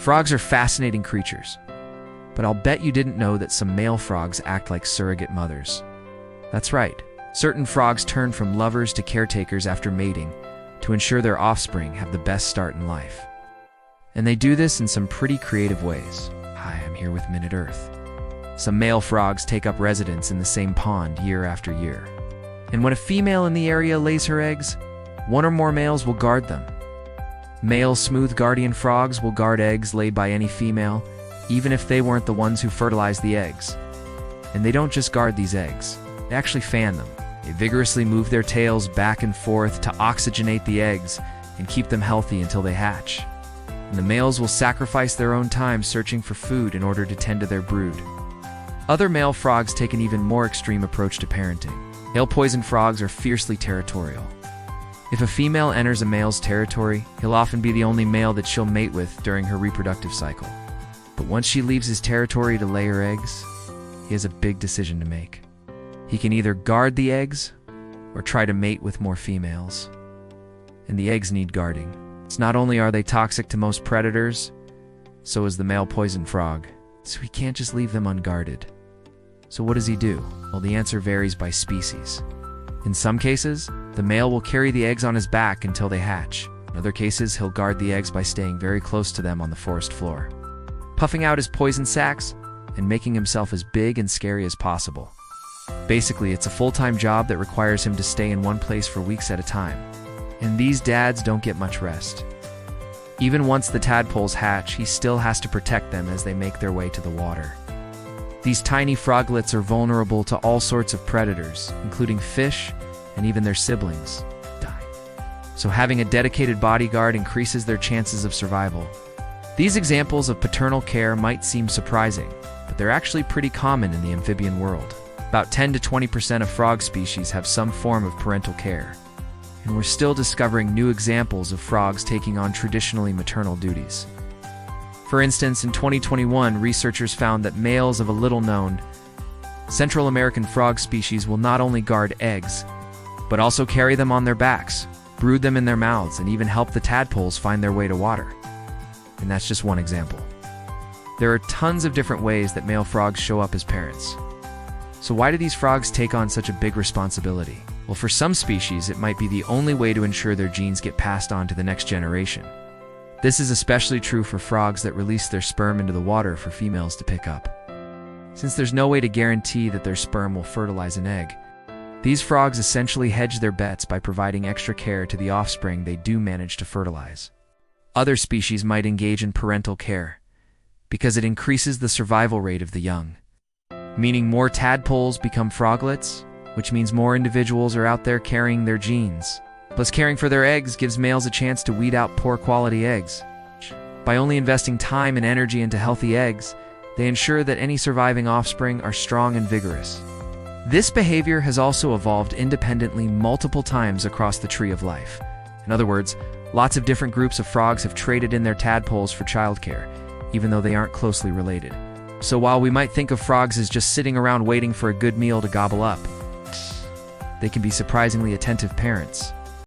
Frogs are fascinating creatures, but I'll bet you didn't know that some male frogs act like surrogate mothers. That's right. Certain frogs turn from lovers to caretakers after mating to ensure their offspring have the best start in life. And they do this in some pretty creative ways. Hi, I'm here with Minute Earth. Some male frogs take up residence in the same pond year after year. And when a female in the area lays her eggs, one or more males will guard them. Male smooth guardian frogs will guard eggs laid by any female, even if they weren't the ones who fertilized the eggs. And they don't just guard these eggs, they actually fan them. They vigorously move their tails back and forth to oxygenate the eggs and keep them healthy until they hatch. And the males will sacrifice their own time searching for food in order to tend to their brood. Other male frogs take an even more extreme approach to parenting. Male poison frogs are fiercely territorial. If a female enters a male's territory, he'll often be the only male that she'll mate with during her reproductive cycle. But once she leaves his territory to lay her eggs, he has a big decision to make. He can either guard the eggs or try to mate with more females. And the eggs need guarding. It's not only are they toxic to most predators, so is the male poison frog. So he can't just leave them unguarded. So what does he do? Well, the answer varies by species. In some cases, the male will carry the eggs on his back until they hatch. In other cases, he'll guard the eggs by staying very close to them on the forest floor, puffing out his poison sacs and making himself as big and scary as possible. Basically, it's a full-time job that requires him to stay in one place for weeks at a time. And these dads don't get much rest. Even once the tadpoles hatch, he still has to protect them as they make their way to the water. These tiny froglets are vulnerable to all sorts of predators, including fish and even their siblings. So having a dedicated bodyguard increases their chances of survival. These examples of paternal care might seem surprising, but they're actually pretty common in the amphibian world. About 10 to 20% of frog species have some form of parental care. And we're still discovering new examples of frogs taking on traditionally maternal duties. For instance, in 2021, researchers found that males of a little-known Central American frog species will not only guard eggs, but also carry them on their backs, brood them in their mouths, and even help the tadpoles find their way to water. And that's just one example. There are tons of different ways that male frogs show up as parents. So why do these frogs take on such a big responsibility? Well, for some species, it might be the only way to ensure their genes get passed on to the next generation. This is especially true for frogs that release their sperm into the water for females to pick up. Since there's no way to guarantee that their sperm will fertilize an egg, these frogs essentially hedge their bets by providing extra care to the offspring they do manage to fertilize. Other species might engage in parental care because it increases the survival rate of the young, meaning more tadpoles become froglets, which means more individuals are out there carrying their genes. Plus, caring for their eggs gives males a chance to weed out poor quality eggs. By only investing time and energy into healthy eggs, they ensure that any surviving offspring are strong and vigorous. This behavior has also evolved independently multiple times across the tree of life. In other words, lots of different groups of frogs have traded in their tadpoles for childcare, even though they aren't closely related. So while we might think of frogs as just sitting around waiting for a good meal to gobble up, they can be surprisingly attentive parents.